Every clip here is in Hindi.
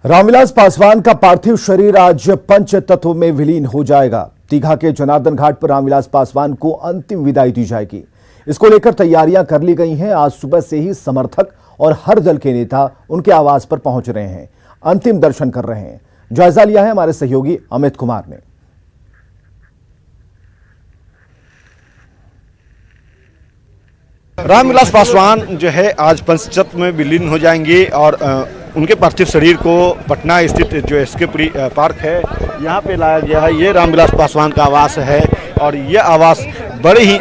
रामविलास पासवान का पार्थिव शरीर आज पंच तत्व में विलीन हो जाएगा। दीघा के जनार्दन घाट पर रामविलास पासवान को अंतिम विदाई दी जाएगी। इसको लेकर तैयारियां कर ली गई हैं। आज सुबह से ही समर्थक और हर दल के नेता उनके आवास पर पहुंच रहे हैं, अंतिम दर्शन कर रहे हैं। जायजा लिया है हमारे सहयोगी अमित कुमार ने। रामविलास पासवान जो है आज पंचतत्व में विलीन हो जाएंगे और उनके पार्थिव शरीर को पटना स्थित जो एसके पार्क है यहाँ पे लाया गया है। ये रामविलास पासवान का आवास है और ये आवास बड़े ही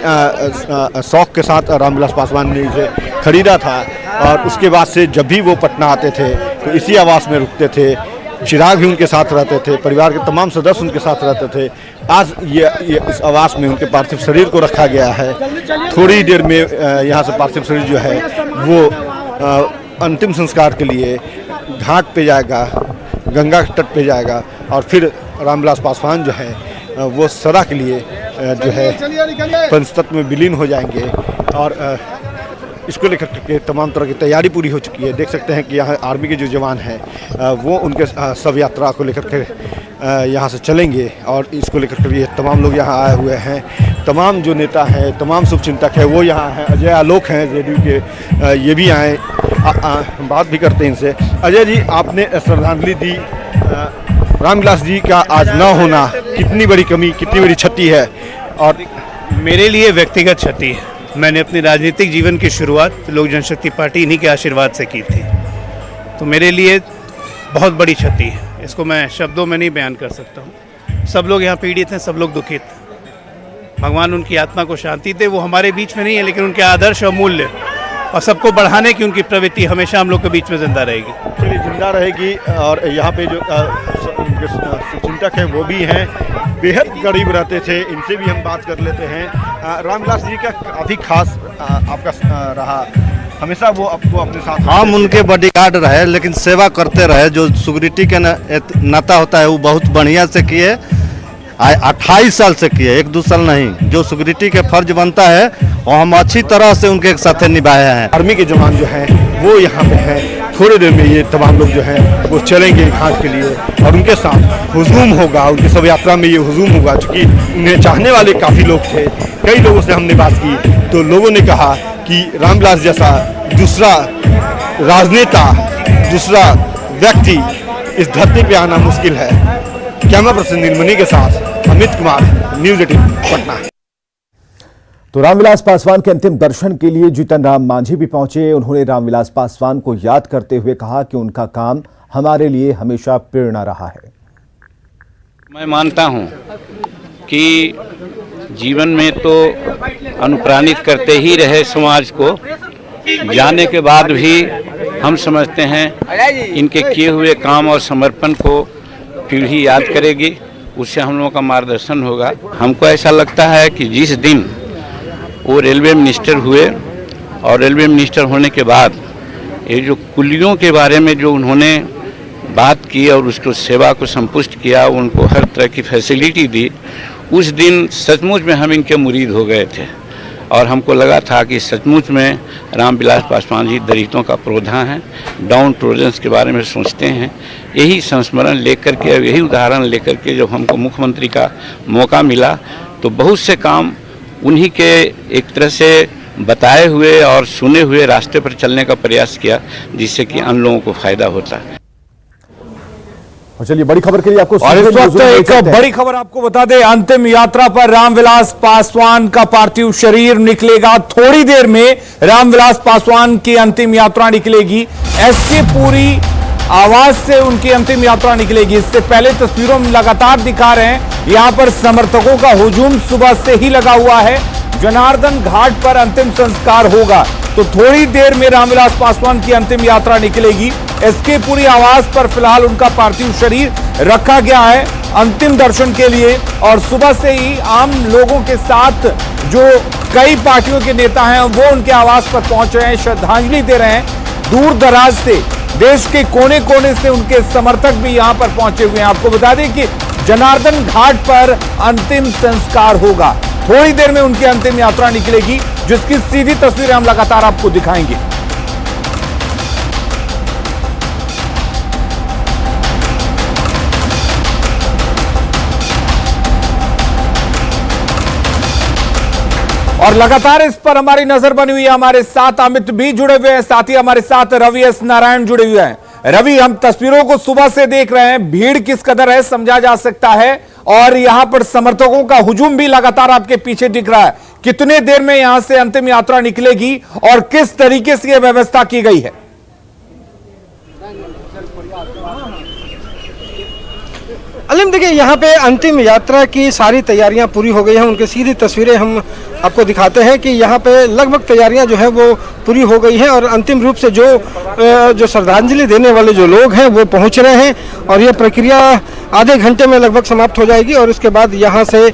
शौक के साथ रामविलास पासवान ने इसे खरीदा था और उसके बाद से जब भी वो पटना आते थे तो इसी आवास में रुकते थे। चिराग भी उनके साथ रहते थे, परिवार के तमाम सदस्य उनके साथ रहते थे। आज ये इस आवास में उनके पार्थिव शरीर को रखा गया है। थोड़ी देर में यहाँ से पार्थिव शरीर जो है वो अंतिम संस्कार के लिए घाट पे जाएगा, गंगा के तट पे जाएगा और फिर रामविलास पासवान जो है वो सदा के लिए जो है पंचतत्व में विलीन हो जाएंगे और इसको लेकर के तमाम तरह की तैयारी पूरी हो चुकी है। देख सकते हैं कि यहाँ आर्मी के जो जवान हैं वो उनके शव यात्रा को लेकर के यहाँ से चलेंगे और इसको लेकर के ये तमाम लोग यहाँ आए हुए हैं। तमाम जो नेता हैं, तमाम शुभचिंतक हैं वो यहाँ हैं। अजय आलोक हैं जेडीयू के, ये भी आए, बात भी करते हैं इनसे। अजय जी, आपने श्रद्धांजलि दी, रामविलास जी का आज न होना कितनी बड़ी कमी, कितनी बड़ी क्षति है? और मेरे लिए व्यक्तिगत क्षति है। मैंने अपने राजनीतिक जीवन की शुरुआत लोक जनशक्ति पार्टी इन्हीं के आशीर्वाद से की थी, तो मेरे लिए बहुत बड़ी क्षति है। इसको मैं शब्दों में नहीं बयान कर सकता हूँ। सब लोग यहाँ पीड़ित हैं, सब लोग दुखित। भगवान उनकी आत्मा को शांति दे। वो हमारे बीच में नहीं है, लेकिन उनके आदर्श और मूल्य और सबको बढ़ाने की उनकी प्रवृत्ति हमेशा हम लोग के बीच में जिंदा रहेगी। चलिए, जिंदा रहेगी। और यहाँ पे जो चिंतक हैं वो भी हैं, बेहद गरीब रहते थे, इनसे भी हम बात कर लेते हैं। रामविलास जी का काफ़ी खास आपका रहा, हमेशा वो आपको अपने साथ। हम उनके बॉडीगार्ड रहे, लेकिन सेवा करते रहे। जो सिक्योरिटी का नाता होता है वो बहुत बढ़िया से किए। 28 साल से किए, 1-2 साल नहीं। जो सिक्योरिटी के फर्ज बनता है वो हम अच्छी तरह से उनके साथ निभाए हैं। आर्मी के जवान जो हैं वो यहाँ पे हैं। थोड़ी देर में ये तमाम लोग जो हैं वो चलेंगे घाट के लिए और उनके साथ हुजूम होगा, उनकी शव यात्रा में ये हुजूम होगा। चूँकि उन्हें चाहने वाले काफ़ी लोग थे, कई लोगों से हमने बात की तो लोगों ने कहा कि रामविलास जैसा दूसरा राजनेता, दूसरा व्यक्ति इस धरती पे आना मुश्किल है। कैमरा पर्सन नीलमणि के साथ अमित कुमार, न्यूज़ 18 पटना। तो रामविलास पासवान के अंतिम दर्शन के लिए जीतन राम मांझी भी पहुंचे। उन्होंने रामविलास पासवान को याद करते हुए कहा कि उनका काम हमारे लिए हमेशा प्रेरणा रहा है। मैं मानता हूं कि जीवन में तो अनुप्राणित करते ही रहे समाज को। जाने के बाद भी हम समझते हैं इनके किए हुए काम और समर्पण को पीढ़ी याद करेगी, उससे हम लोगों का मार्गदर्शन होगा। हमको ऐसा लगता है कि जिस दिन वो रेलवे मिनिस्टर हुए और रेलवे मिनिस्टर होने के बाद ये जो कुलियों के बारे में जो उन्होंने बात की और उसको सेवा को संपुष्ट किया, उनको हर तरह की फैसिलिटी दी, उस दिन सचमुच में हम इनके मुरीद हो गए थे और हमको लगा था कि सचमुच में रामविलास पासवान जी दलितों का प्रोधा हैं, डाउन टोलरेंस के बारे में सोचते हैं। यही संस्मरण लेकर के, यही उदाहरण लेकर के जब हमको मुख्यमंत्री का मौका मिला तो बहुत से काम उन्हीं के एक तरह से बताए हुए और सुने हुए रास्ते पर चलने का प्रयास किया, जिससे कि अन्य लोगों को फायदा होता है। और चलिए, बड़ी खबर के लिए आपको और इस वक्त एक बड़ी खबर आपको बता दें, अंतिम यात्रा पर रामविलास पासवान का पार्थिव शरीर निकलेगा। थोड़ी देर में रामविलास पासवान की अंतिम यात्रा निकलेगी। एसके पुरी आवास से उनकी अंतिम यात्रा निकलेगी। इससे पहले तस्वीरों में लगातार दिखा रहे हैं, यहां पर समर्थकों का हुजूम सुबह से ही लगा हुआ है। जनार्दन घाट पर अंतिम संस्कार होगा तो थोड़ी देर में रामविलास पासवान की अंतिम यात्रा निकलेगी। एसके पुरी आवास पर फिलहाल उनका पार्थिव शरीर रखा गया है अंतिम दर्शन के लिए और सुबह से ही आम लोगों के साथ जो कई पार्टियों के नेता हैं वो उनके आवास पर पहुंच रहे हैं, श्रद्धांजलि दे रहे हैं। दूर दराज से, देश के कोने कोने से उनके समर्थक भी यहां पर पहुंचे हुए हैं। आपको बता दें कि जनार्दन घाट पर अंतिम संस्कार होगा। थोड़ी देर में उनकी अंतिम यात्रा निकलेगी, जिसकी सीधी तस्वीरें हम लगातार आपको दिखाएंगे। और लगातार इस पर हमारी नजर बनी हुई है। हमारे साथ अमित भी जुड़े हुए हैं, साथ ही हमारे साथ रवि एस नारायण जुड़े हुए हैं। रवि, हम तस्वीरों को सुबह से देख रहे हैं, भीड़ किस कदर है समझा जा सकता है, और यहां पर समर्थकों का हुजूम भी लगातार आपके पीछे दिख रहा है। कितने देर में यहां से अंतिम यात्रा निकलेगी और किस तरीके से यह व्यवस्था की गई है? अलीम, देखिए यहाँ पे अंतिम यात्रा की सारी तैयारियां पूरी हो गई हैं। उनकी सीधी तस्वीरें हम आपको दिखाते हैं कि यहाँ पे लगभग तैयारियां जो है वो पूरी हो गई हैं और अंतिम रूप से जो श्रद्धांजलि देने वाले जो लोग हैं वो पहुँच रहे हैं और ये प्रक्रिया आधे घंटे में लगभग समाप्त हो जाएगी और इसके बाद यहाँ से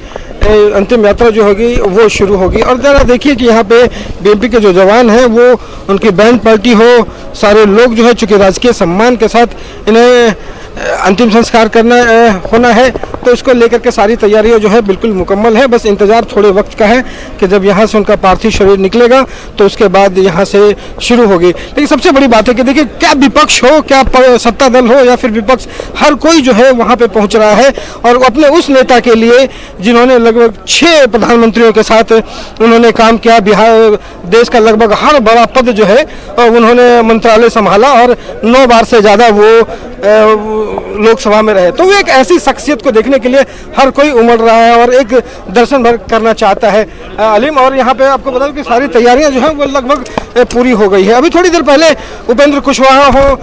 अंतिम यात्रा जो होगी वो शुरू होगी। और ज़रा देखिए कि यहाँ पे बीएमपी के जो जवान हैं वो उनकी बैंड पार्टी हो, सारे लोग जो है चूँकि राजकीय सम्मान के साथ इन्हें अंतिम संस्कार होना है, तो इसको लेकर के सारी तैयारियां जो है बिल्कुल मुकम्मल है। बस इंतज़ार थोड़े वक्त का है कि जब यहाँ से उनका पार्थिव शरीर निकलेगा तो उसके बाद यहाँ से शुरू होगी। लेकिन सबसे बड़ी बात है कि देखिए, क्या विपक्ष हो, क्या सत्ता दल हो या फिर विपक्ष, हर कोई जो है वहाँ पे पहुँच रहा है और अपने उस नेता के लिए जिन्होंने लगभग 6 प्रधानमंत्रियों के साथ उन्होंने काम किया, बिहार देश का लगभग हर बड़ा पद जो है उन्होंने मंत्रालय संभाला और 9 बार से ज़्यादा वो लोकसभा में रहे, तो वो एक ऐसी शख्सियत को देखने के लिए हर कोई उमड़ रहा है और एक दर्शन भर करना चाहता है अलीम। और यहाँ पे आपको बता दूं कि सारी तैयारियां जो हैं वो लगभग पूरी हो गई है। अभी थोड़ी देर पहले उपेंद्र कुशवाहा हो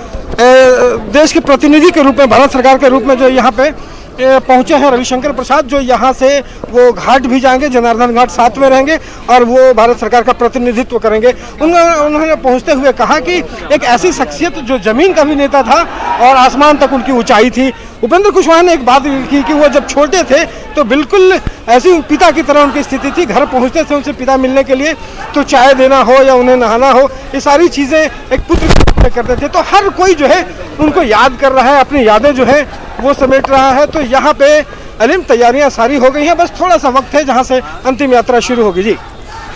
देश के प्रतिनिधि के रूप में, भारत सरकार के रूप में जो यहाँ पे पहुंचे हैं रविशंकर प्रसाद, जो यहाँ से वो घाट भी जाएंगे, जनार्दन घाट साथ में रहेंगे और वो भारत सरकार का प्रतिनिधित्व करेंगे। उन्होंने पहुंचते हुए कहा कि एक ऐसी शख्सियत जो जमीन का भी नेता था और आसमान तक उनकी ऊंचाई थी। उपेंद्र कुशवाहा ने एक बात की कि वो जब छोटे थे तो बिल्कुल ऐसी पिता की तरह उनकी स्थिति थी। घर पहुँचते थे उनसे पिता मिलने के लिए, तो चाय देना हो या उन्हें नहाना हो, ये सारी चीज़ें एक पुत्र करते थे। तो हर कोई जो है उनको याद कर रहा है, अपनी यादें जो है वो समेट रहा है। तो यहाँ पे अलीम तैयारियां सारी हो गई हैं, बस थोड़ा सा वक्त है जहाँ से अंतिम यात्रा शुरू होगी। जी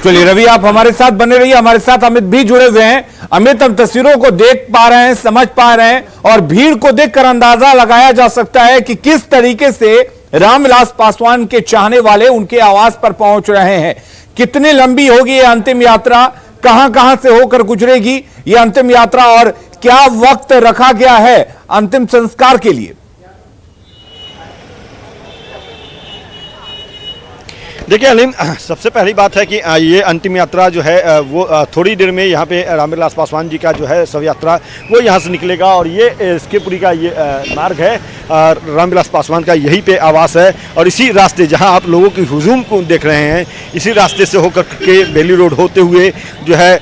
चलिए रवि, आप हमारे साथ बने रहिए। हमारे साथ अमित भी जुड़े हुए हैं। अमित, हम तस्वीरों को देख पा रहे हैं, समझ पा रहे हैं और भीड़ को देखकर अंदाजा लगाया जा सकता है कि किस तरीके से रामविलास पासवान के चाहने वाले उनके आवास पर पहुंच रहे हैं। कितनी लंबी होगी ये अंतिम यात्रा, कहां से होकर गुजरेगी ये अंतिम यात्रा और क्या वक्त रखा गया है अंतिम संस्कार के लिए? देखिए अलीम, सबसे पहली बात है कि ये अंतिम यात्रा जो है वो थोड़ी देर में यहाँ पे रामविलास पासवान जी का जो है शव यात्रा वो यहाँ से निकलेगा और ये एसकेपुरी का ये मार्ग है, रामविलास पासवान का यहीं पे आवास है और इसी रास्ते जहाँ आप लोगों की हुजूम को देख रहे हैं, इसी रास्ते से होकर के बेली रोड होते हुए जो है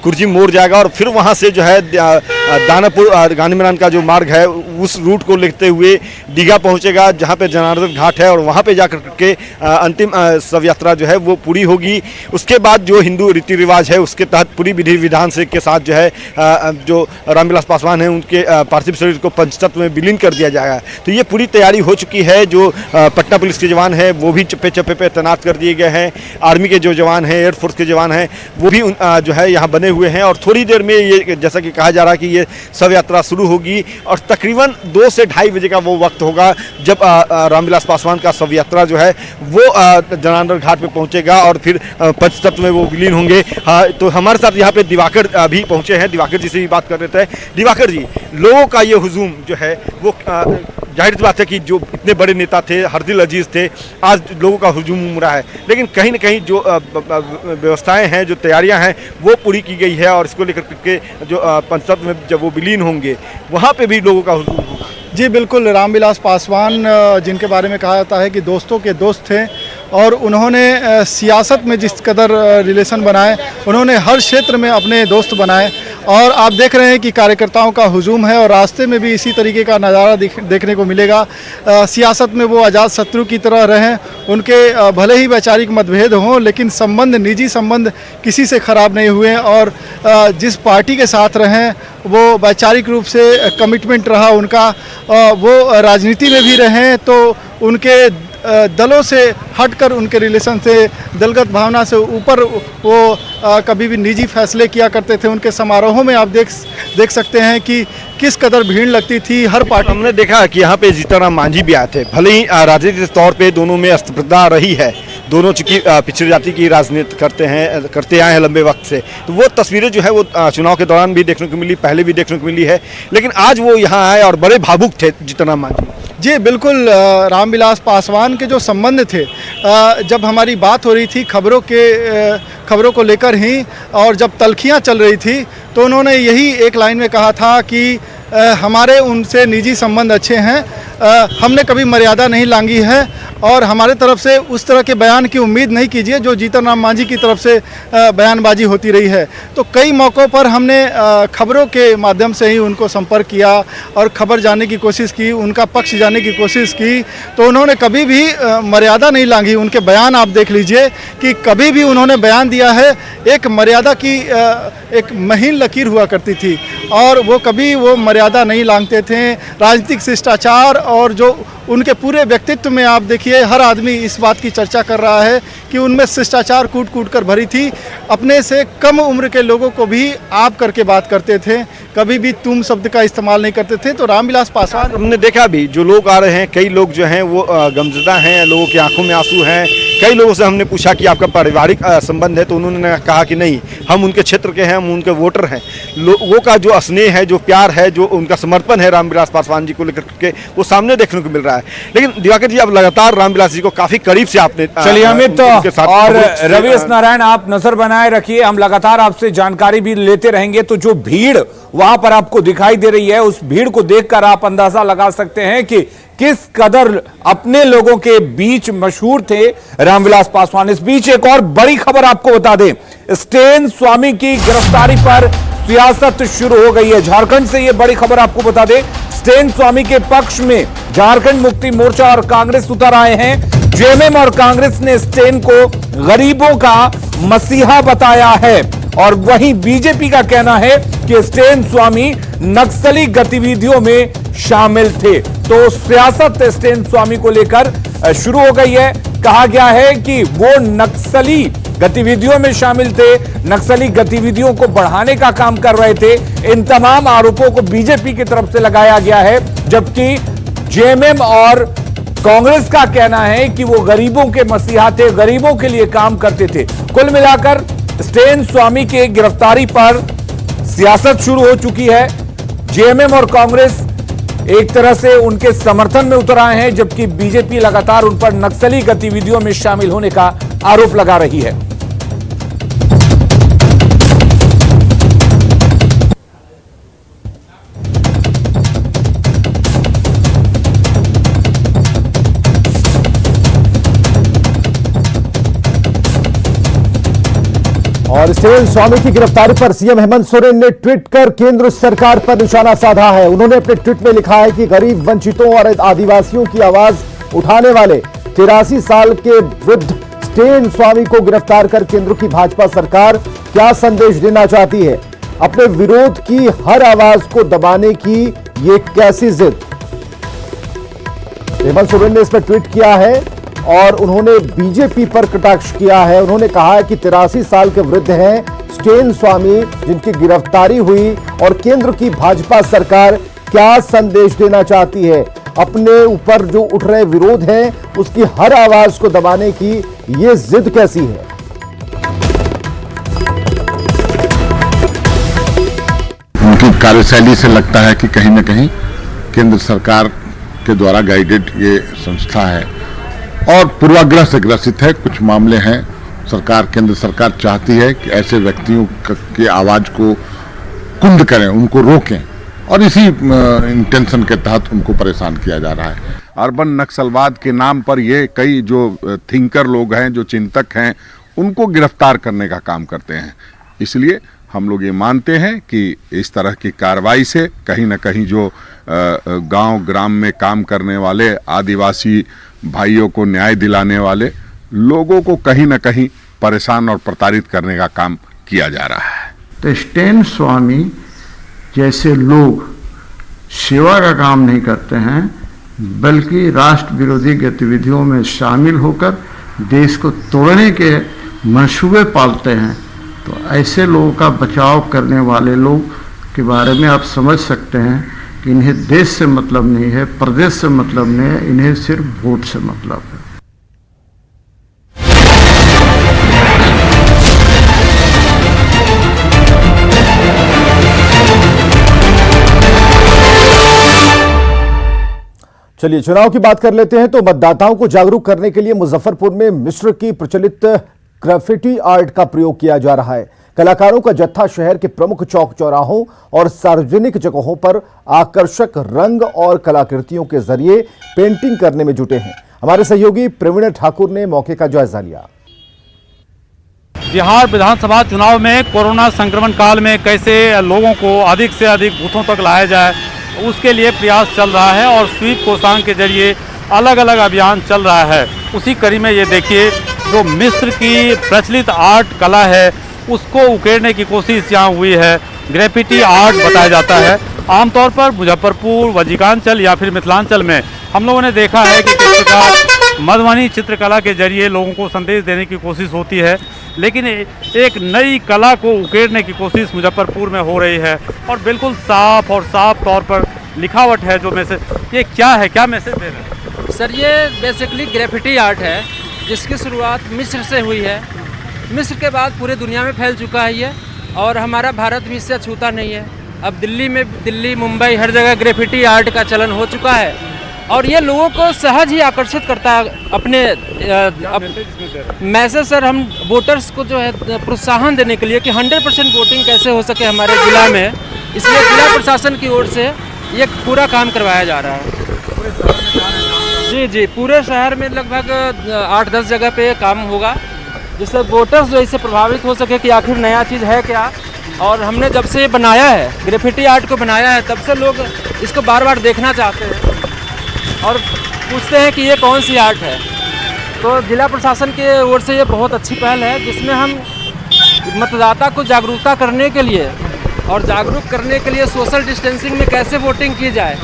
कुर्जी मोड़ जाएगा और फिर वहाँ से जो है दानापुर गांधी मैदान का जो मार्ग है उस रूट को लेते हुए दीघा पहुँचेगा, जहाँ पे जनार्दन घाट है और वहाँ पे जाकर के अंतिम शव यात्रा जो है वो पूरी होगी। उसके बाद जो हिंदू रीति रिवाज है उसके तहत पूरी विधि विधान से के साथ जो है जो रामविलास पासवान है उनके पार्थिव शरीर को पंचतत्व में विलीन कर दिया जाएगा। तो ये पूरी तैयारी हो चुकी है। जो पटना पुलिस के जवान हैं वो भी चप्पे चप्पे पे तैनात कर दिए गए हैं। आर्मी के जो जवान हैं, एयरफोर्स के जवान हैं वो भी जो है यहाँ बने हुए हैं और थोड़ी देर में ये जैसा कि कहा जा रहा है कि ये शव यात्रा शुरू होगी और तकरीबन 2 से 2:30 बजे का वो वक्त होगा जब रामविलास पासवान का शव यात्रा जो है वो जनार्दन घाट पे पहुंचेगा और फिर पंचतत्व में वो विलीन होंगे। हाँ, तो हमारे साथ यहाँ पे दिवाकर भी पहुंचे हैं। दिवाकर जी से भी बात कर रहे थे। दिवाकर जी, लोगों का ये हुजूम जो है वो जाहिर सी बात है कि जो इतने बड़े नेता थे, हरदिल अजीज थे, आज लोगों का हुजूम उमड़ा है, लेकिन कहीं ना कहीं जो व्यवस्थाएं हैं, जो तैयारियां हैं वो पूरी की गई है और इसको लेकर के जो पंचतत्व में जब वो विलीन होंगे वहाँ पे भी लोगों का हुजूम होगा। जी बिल्कुल, रामविलास पासवान जिनके बारे में कहा जाता है कि दोस्तों के दोस्त थे और उन्होंने सियासत में जिस कदर रिलेशन बनाए, उन्होंने हर क्षेत्र में अपने दोस्त बनाए और आप देख रहे हैं कि कार्यकर्ताओं का हुजूम है और रास्ते में भी इसी तरीके का नज़ारा देखने को मिलेगा। सियासत में वो आज़ाद शत्रु की तरह रहें, उनके भले ही वैचारिक मतभेद हों लेकिन संबंध, निजी संबंध किसी से ख़राब नहीं हुए और जिस पार्टी के साथ रहें वो वैचारिक रूप से कमिटमेंट रहा उनका। वो राजनीति में भी रहें तो उनके दलों से हटकर उनके रिलेशन से, दलगत भावना से ऊपर वो कभी भी निजी फैसले किया करते थे। उनके समारोहों में आप देख सकते हैं कि किस कदर भीड़ लगती थी। हर पार्टी, हमने देखा कि यहाँ पे जीतन राम मांझी भी आए थे, भले ही राजनीतिक तौर पे दोनों में अस्पर्धा रही है, दोनों चूंकि पिछड़ी जाति की राजनीति करते आए हैं लंबे वक्त से, तो वो तस्वीरें जो है वो चुनाव के दौरान भी देखने को मिली, पहले भी देखने को मिली है, लेकिन आज वो यहाँ आए और बड़े भावुक थे जीतन राम मांझी। जी बिल्कुल, रामविलास पासवान के जो संबंध थे, जब हमारी बात हो रही थी खबरों को लेकर ही, और जब तल्खियां चल रही थी, तो उन्होंने यही एक लाइन में कहा था कि हमारे उनसे निजी संबंध अच्छे हैं, हमने कभी मर्यादा नहीं लांघी है, और हमारे तरफ से उस तरह के बयान की उम्मीद नहीं कीजिए जो जीतन राम मांझी की तरफ से बयानबाजी होती रही है। तो कई मौक़ों पर हमने खबरों के माध्यम से ही उनको संपर्क किया और खबर जानने की कोशिश की, उनका पक्ष जानने की कोशिश की, तो उन्होंने कभी भी मर्यादा नहीं लांघी। उनके बयान आप देख लीजिए कि कभी भी उन्होंने बयान दिया है, एक मर्यादा की एक महीन लकीर हुआ करती थी, और वो कभी वो मर्यादा नहीं लांघते थे। राजनीतिक शिष्टाचार और जो उनके पूरे व्यक्तित्व में आप देखिए, हर आदमी इस बात की चर्चा कर रहा है कि उनमें शिष्टाचार कूट कूट कर भरी थी। अपने से कम उम्र के लोगों को भी आप करके बात करते थे, कभी भी तुम शब्द का इस्तेमाल नहीं करते थे। तो रामविलास पासवान, हमने देखा भी जो लोग आ रहे हैं, कई लोग जो हैं वो गमज़दा हैं, लोगों की आंखों में आंसू हैं। कई लोगों से हमने पूछा कि आपका पारिवारिक संबंध है, तो उन्होंने कहा कि नहीं, हम उनके क्षेत्र के हैं, हम उनके वोटर हैं। लोगों का जो स्नेह है, जो प्यार है, जो उनका समर्पण है रामविलास पासवान जी को लेकर के, वो सामने देखने को मिल रहा है। लेकिन दिवाकर जी, अब लगातार रामविलास जी को काफी करीब से आपने चलिए अमित और रवि नारायण, आप नजर बनाए रखिए, हम लगातार आपसे जानकारी भी लेते रहेंगे। तो जो भीड़ वहां पर आपको दिखाई दे रही है, उस भीड़ को देखकर आप अंदाजा लगा सकते हैं कि किस कदर अपने लोगों के बीच मशहूर थे रामविलास पासवान। इस बीच एक और बड़ी खबर आपको बता दें, स्टेन स्वामी की गिरफ्तारी पर सियासत शुरू हो गई है। झारखंड से यह बड़ी खबर आपको बता दें, स्टेन स्वामी के पक्ष में झारखंड मुक्ति मोर्चा और कांग्रेस उतर आए हैं। जेएमएम और कांग्रेस ने स्टेन को गरीबों का मसीहा बताया है, और वहीं बीजेपी का कहना है कि स्टेन स्वामी नक्सली गतिविधियों में शामिल थे। तो सियासत स्टेन स्वामी को लेकर शुरू हो गई है। कहा गया है कि वो नक्सली गतिविधियों में शामिल थे, नक्सली गतिविधियों को बढ़ाने का काम कर रहे थे। इन तमाम आरोपों को बीजेपी की तरफ से लगाया गया है, जबकि जेएमएम और कांग्रेस का कहना है कि वो गरीबों के मसीहा थे, गरीबों के लिए काम करते थे। कुल मिलाकर स्टेन स्वामी के गिरफ्तारी पर सियासत शुरू हो चुकी है। जेएमएम और कांग्रेस एक तरह से उनके समर्थन में उतर आए हैं, जबकि बीजेपी लगातार उन पर नक्सली गतिविधियों में शामिल होने का आरोप लगा रही है। और स्टेन स्वामी की गिरफ्तारी पर सीएम हेमंत सोरेन ने ट्वीट कर केंद्र सरकार पर निशाना साधा है। उन्होंने अपने ट्वीट में लिखा है कि गरीब, वंचितों और आदिवासियों की आवाज उठाने वाले 83 साल के वृद्ध स्टेन स्वामी को गिरफ्तार कर केंद्र की भाजपा सरकार क्या संदेश देना चाहती है? अपने विरोध की हर आवाज को दबाने की ये कैसी जिद? हेमंत सोरेन ने इस पर ट्वीट किया है और उन्होंने बीजेपी पर कटाक्ष किया है। उन्होंने कहा है कि 83 साल के वृद्ध हैं स्टेन स्वामी, जिनकी गिरफ्तारी हुई, और केंद्र की भाजपा सरकार क्या संदेश देना चाहती है? अपने ऊपर जो उठ रहे विरोध हैं उसकी हर आवाज को दबाने की ये जिद कैसी है? उनकी कार्यशैली से लगता है कि कहीं न कहीं केंद्र सरकार के द्वारा गाइडेड ये संस्था है और पूर्वाग्रह से ग्रसित है। कुछ मामले हैं, सरकार, केंद्र सरकार चाहती है कि ऐसे व्यक्तियों की आवाज को कुंद करें, उनको रोकें, और इसी इंटेंशन के तहत उनको परेशान किया जा रहा है। अर्बन नक्सलवाद के नाम पर ये कई जो थिंकर लोग हैं, जो चिंतक हैं, उनको गिरफ्तार करने का काम करते हैं। इसलिए हम लोग ये मानते हैं कि इस तरह की कार्रवाई से कहीं न कहीं जो गांव ग्राम में काम करने वाले आदिवासी भाइयों को न्याय दिलाने वाले लोगों को कहीं न कहीं परेशान और प्रताड़ित करने का काम किया जा रहा है। तो स्टेन स्वामी जैसे लोग सेवा का काम नहीं करते हैं, बल्कि राष्ट्र विरोधी गतिविधियों में शामिल होकर देश को तोड़ने के मंसूबे पालते हैं। तो ऐसे लोगों का बचाव करने वाले लोग के बारे में आप समझ सकते हैं कि इन्हें देश से मतलब नहीं है, प्रदेश से मतलब नहीं है, इन्हें सिर्फ वोट से मतलब है। चलिए चुनाव की बात कर लेते हैं। तो मतदाताओं को जागरूक करने के लिए मुजफ्फरपुर में मिस्र की प्रचलित ग्राफिटी आर्ट का प्रयोग किया जा रहा है। कलाकारों का जत्था शहर के प्रमुख चौक चौराहों और सार्वजनिक जगहों पर आकर्षक रंग और कलाकृतियों के जरिए पेंटिंग करने में जुटे हैं। हमारे सहयोगी प्रवीण ठाकुर ने मौके का जायजा लिया। बिहार विधानसभा चुनाव में कोरोना संक्रमण काल में कैसे लोगों को अधिक से अधिक बूथों तक लाया जाए, उसके लिए प्रयास चल रहा है और स्वीप कोषांग के जरिए अलग अलग अभियान चल रहा है। उसी कड़ी में ये देखिए, जो मिस्र की प्रचलित आर्ट कला है उसको उकेरने की कोशिश यहाँ हुई है। ग्रेफिटी आर्ट बताया जाता है। आमतौर पर मुजफ्फरपुर, वजीकांचल या फिर मिथिलांचल में हम लोगों ने देखा है कि किस प्रकार मधुबनी चित्रकला के जरिए लोगों को संदेश देने की कोशिश होती है, लेकिन एक नई कला को उकेरने की कोशिश मुजफ्फरपुर में हो रही है और बिल्कुल साफ तौर पर लिखावट है। जो मैसेज ये क्या है, क्या मैसेज दे रहे हैं? सर, ये बेसिकली ग्रेफिटी आर्ट है जिसकी शुरुआत मिस्र से हुई है। मिस्र के बाद पूरे दुनिया में फैल चुका है ये, और हमारा भारत भी इससे अछूता नहीं है। अब दिल्ली, मुंबई, हर जगह ग्रेफिटी आर्ट का चलन हो चुका है और ये लोगों को सहज ही आकर्षित करता है। अपने मैसेज सर, हम वोटर्स को जो है प्रोत्साहन देने के लिए कि 100% वोटिंग कैसे हो सके हमारे ज़िला में, इसलिए जिला प्रशासन की ओर से ये पूरा काम करवाया जा रहा है। जी, पूरे शहर में लगभग 8-10 जगह पे ये काम होगा, जिससे वोटर्स जो इससे प्रभावित हो सके कि आखिर नया चीज़ है क्या। और हमने जब से बनाया है, ग्रेफिटी आर्ट को बनाया है, तब से लोग इसको बार बार देखना चाहते हैं और पूछते हैं कि ये कौन सी आर्ट है। तो जिला प्रशासन की ओर से ये बहुत अच्छी पहल है, जिसमें हम मतदाता को जागरूकता करने के लिए और जागरूक करने के लिए सोशल डिस्टेंसिंग में कैसे वोटिंग की जाए,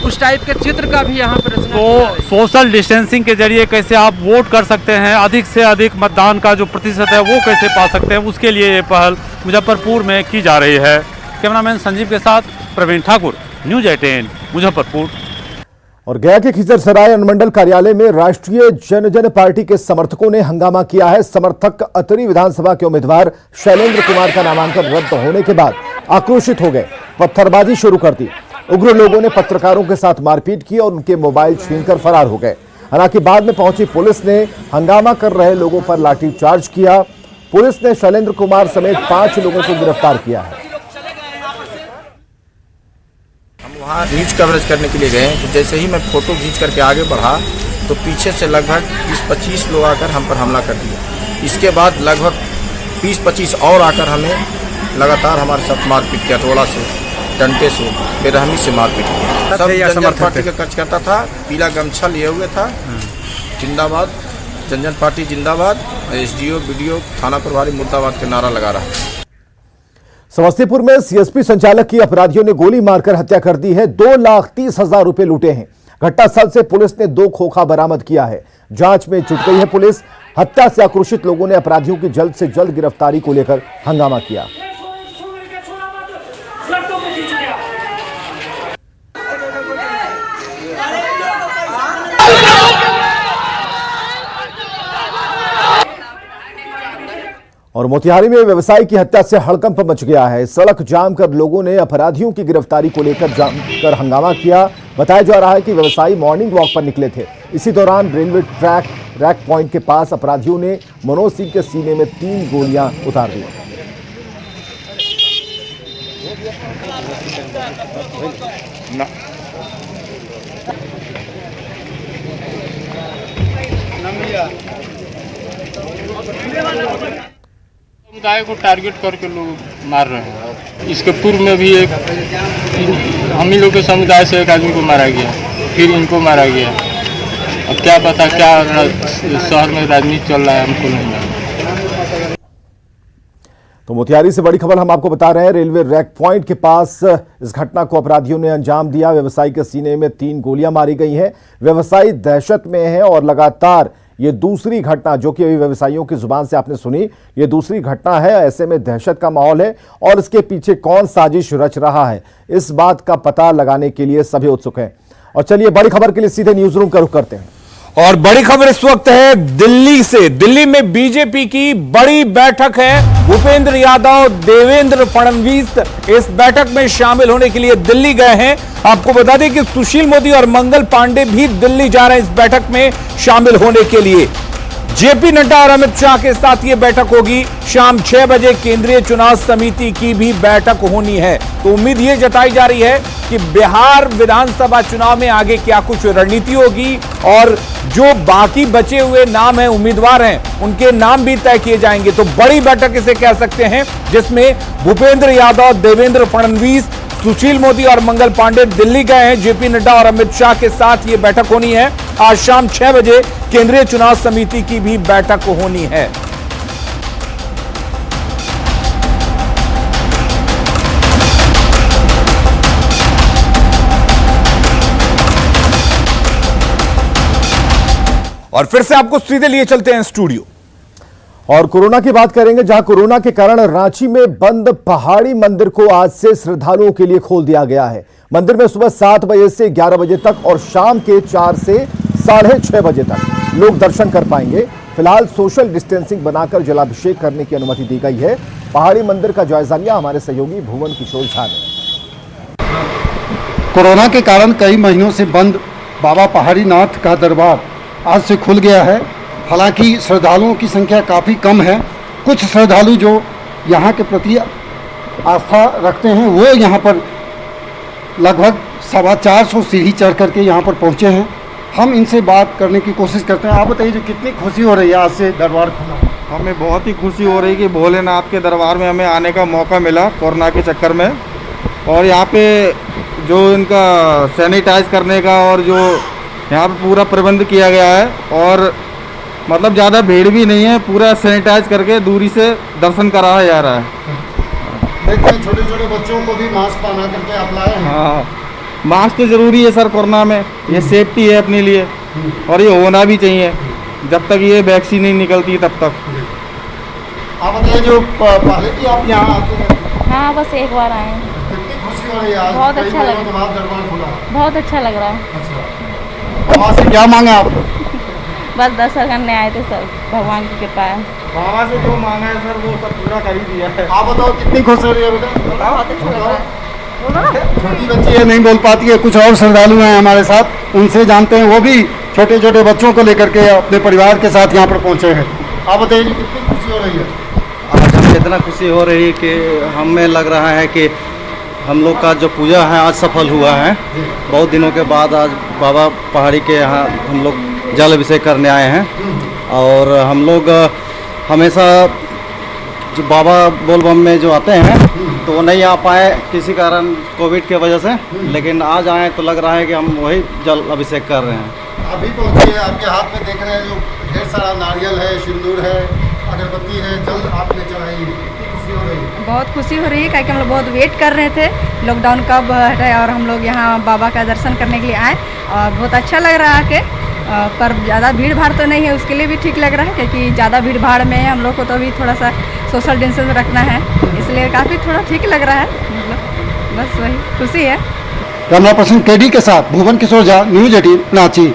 उस टाइप के चित्र का भी यहाँ पर रचना। तो सोशल डिस्टेंसिंग के जरिए कैसे आप वोट कर सकते हैं, अधिक से अधिक मतदान का जो प्रतिशत है वो कैसे पा सकते हैं, उसके लिए ये पहल मुजफ्फरपुर में की जा रही है। कैमरामैन संजीव के साथ प्रवीण ठाकुर, न्यूज़ 18 मुजफ्फरपुर। और गया के खिजरसराय अनुमंडल कार्यालय में राष्ट्रीय जनजन पार्टी के समर्थकों ने हंगामा किया है। समर्थक अतरी विधानसभा के उम्मीदवार शैलेंद्र कुमार का नामांकन रद्द होने के बाद आक्रोशित हो गए, पत्थरबाजी शुरू कर दी। उग्र लोगों ने पत्रकारों के साथ मारपीट की और उनके मोबाइल छीनकर फरार हो गए। हालांकि बाद में पहुंची पुलिस ने हंगामा कर रहे लोगों पर लाठीचार्ज किया। पुलिस ने शैलेंद्र कुमार समेत 5 लोगों को गिरफ्तार किया है। हम वहाँ न्यूज कवरेज करने के लिए गए, तो जैसे ही मैं फोटो खींच करके आगे बढ़ा तो पीछे से लगभग 20-25 लोग आकर हम पर हमला कर दिया। इसके बाद लगभग 20-25 और आकर हमें लगातार हमारे साथ मारपीट किया, रोड़ा से, डंडे से, बेरहमी से मारपीट किया। सब जनजन पार्टी का कार्यकर्ता था, पीला गमछा लिए हुए था, जिंदाबाद जनजन पार्टी जिंदाबाद, एसडीओ, बीडीओ, थाना प्रभारी मुर्दाबाद के नारा लगा रहा है। समस्तीपुर में सीएसपी संचालक की अपराधियों ने गोली मारकर हत्या कर दी है। 2,30,000 रुपए लूटे हैं। घटनास्थल से पुलिस ने 2 खोखा बरामद किया है। जांच में जुट गई है पुलिस। हत्या से आक्रोशित लोगों ने अपराधियों की जल्द से जल्द गिरफ्तारी को लेकर हंगामा किया। और मोतिहारी में व्यवसायी की हत्या से हड़कंप मच गया है। सड़क जाम कर लोगों ने अपराधियों की गिरफ्तारी को लेकर जमकर हंगामा किया। बताया जा रहा है कि व्यवसायी मॉर्निंग वॉक पर निकले थे। इसी दौरान रेलवे ट्रैक रैक पॉइंट के पास अपराधियों ने मनोज सिंह के सीने में 3 गोलियां उतार दी। समुदाय को टारगेट करके लोग मार रहे हैं। इसके पूर्व में भी एक हम ही लोग के समुदाय से एक आदमी को मारा गया, फिर इनको मारा गया। अब क्या पता क्या शहर में राजनीति चल रहा है, हमको नहीं मालूम। तो मोतिहारी से बड़ी खबर हम आपको बता रहे हैं। रेलवे रैक पॉइंट के पास इस घटना को अपराधियों ने अंजाम दिया। व्यवसायी के सीने में 3 गोलियां मारी गई हैं। व्यवसायी दहशत में है और लगातार ये दूसरी घटना, जो कि अभी व्यवसायियों की जुबान से आपने सुनी, ये दूसरी घटना है। ऐसे में दहशत का माहौल है और इसके पीछे कौन साजिश रच रहा है, इस बात का पता लगाने के लिए सभी उत्सुक हैं। और चलिए बड़ी खबर के लिए सीधे न्यूज रूम का रुख करते हैं। और बड़ी खबर इस वक्त है दिल्ली से। दिल्ली में बीजेपी की बड़ी बैठक है। भूपेंद्र यादव, देवेंद्र फडणवीस इस बैठक में शामिल होने के लिए दिल्ली गए हैं। आपको बता दें कि सुशील मोदी और मंगल पांडे भी दिल्ली जा रहे हैं इस बैठक में शामिल होने के लिए। जेपी नड्डा और अमित शाह के साथ यह बैठक होगी। शाम 6 बजे केंद्रीय चुनाव समिति की भी बैठक होनी है। तो उम्मीद यह जताई जा रही है कि बिहार विधानसभा चुनाव में आगे क्या कुछ रणनीति होगी और जो बाकी बचे हुए नाम हैं, उम्मीदवार हैं, उनके नाम भी तय किए जाएंगे। तो बड़ी बैठक इसे कह सकते हैं, जिसमें भूपेंद्र यादव, देवेंद्र फडणवीस, सुशील मोदी और मंगल पांडे दिल्ली गए हैं। जेपी नड्डा और अमित शाह के साथ यह बैठक होनी है। आज शाम 6 बजे केंद्रीय चुनाव समिति की भी बैठक होनी है। और फिर से आपको सीधे लिए चलते हैं स्टूडियो। और कोरोना की बात करेंगे, जहां कोरोना के कारण रांची में बंद पहाड़ी मंदिर को आज से श्रद्धालुओं के लिए खोल दिया गया है। मंदिर में सुबह 7 बजे से 11 बजे तक और शाम के 4 से 6:30 बजे तक लोग दर्शन कर पाएंगे। फिलहाल सोशल डिस्टेंसिंग बनाकर जलाभिषेक करने की अनुमति दी गई है। पहाड़ी मंदिर का जायजा लिया हमारे सहयोगी भुवन किशोर झा ने। कोरोना के कारण कई महीनों से बंद बाबा पहाड़ी नाथ का दरबार आज से खुल गया है। हालांकि श्रद्धालुओं की संख्या काफ़ी कम है। कुछ श्रद्धालु जो यहाँ के प्रति आस्था रखते हैं वो यहाँ पर लगभग 450 सीढ़ी चढ़ करके यहाँ पर पहुँचे हैं। हम इनसे बात करने की कोशिश करते हैं। आप बताइए, जो कितनी खुशी हो रही है आज से दरबार खुला? हमें बहुत ही खुशी हो रही है कि भोलेनाथ के दरबार में हमें आने का मौका मिला कोरोना के चक्कर में। और यहाँ पे जो इनका सैनिटाइज करने का और जो यहाँ पे पूरा प्रबंध किया गया है, और मतलब ज़्यादा भीड़ भी नहीं है, पूरा सैनिटाइज करके दूरी से दर्शन कराया जा रहा है। देखते हैं छोटे छोटे बच्चों को भी मास्क पहना करके आप लाए हैं। हाँ, मास्क तो ज़रूरी है सर कोरोना में, ये सेफ्टी है अपने लिए और ये होना भी चाहिए जब तक ये वैक्सीन नहीं निकलती तब तक। आप बताइए, जो पहले भी आप यहाँ आते हैं? हाँ, बस एक बार आए हैं। कितनी खुशी हो रही है आज? बहुत अच्छा लग रहा है। दरबार खुला, बहुत अच्छा लग रहा है। बाबा से क्या मांगे आप? बस दर्शन करने आए थे सर, भगवान की कृपा है। बाबा से जो मांगा है सर वो सब पूरा कर ही दिया है। आप बताओ, कितनी खुश हो रही है बेटा? बहुत अच्छा लग रहा है। छोटी बच्ची है, नहीं बोल पाती है। कुछ और श्रद्धालु हैं हमारे साथ, उनसे जानते हैं। वो भी छोटे छोटे बच्चों को लेकर के अपने परिवार के साथ यहाँ पर पहुँचे हैं। आप बताइए, कितनी खुशी हो रही है? आज हमें इतना खुशी हो रही है कि हमें लग रहा है कि हम लोग का जो पूजा है आज सफल हुआ है। बहुत दिनों के बाद आज बाबा पहाड़ी के यहाँ हम लोग जल अभिषेक करने आए हैं। और हम लोग हमेशा जो बाबा बोलबम में जो आते हैं तो वो नहीं आ पाए किसी कारण कोविड की वजह से, लेकिन आज आए तो लग रहा है कि हम वही जल अभिषेक कर रहे हैं। अभी पहुँचे हैं, आपके हाथ में देख रहे हैं जो ढेर सारा नारियल है, सिंदूर है, अगरबत्ती है, जल आपने चढ़ाई। खुशी हो रही है? बहुत खुशी हो रही है, क्योंकि हम लोग बहुत वेट कर रहे थे लॉकडाउन कब हटे और हम लोग यहाँ बाबा का दर्शन करने के लिए आए। और बहुत अच्छा लग रहा है कि पर ज़्यादा भीड़ भाड़ तो नहीं है, उसके लिए भी ठीक लग रहा है, क्योंकि ज़्यादा भीड़ भाड़ में हम लोग को तो अभी थोड़ा सा सोशल डिस्टेंस रखना है, इसलिए काफ़ी थोड़ा ठीक लग रहा है। मतलब बस वही खुशी है। कैमरा पर्सन केडी के साथ भुवन किशोर झा, न्यूज़ 18 रांची।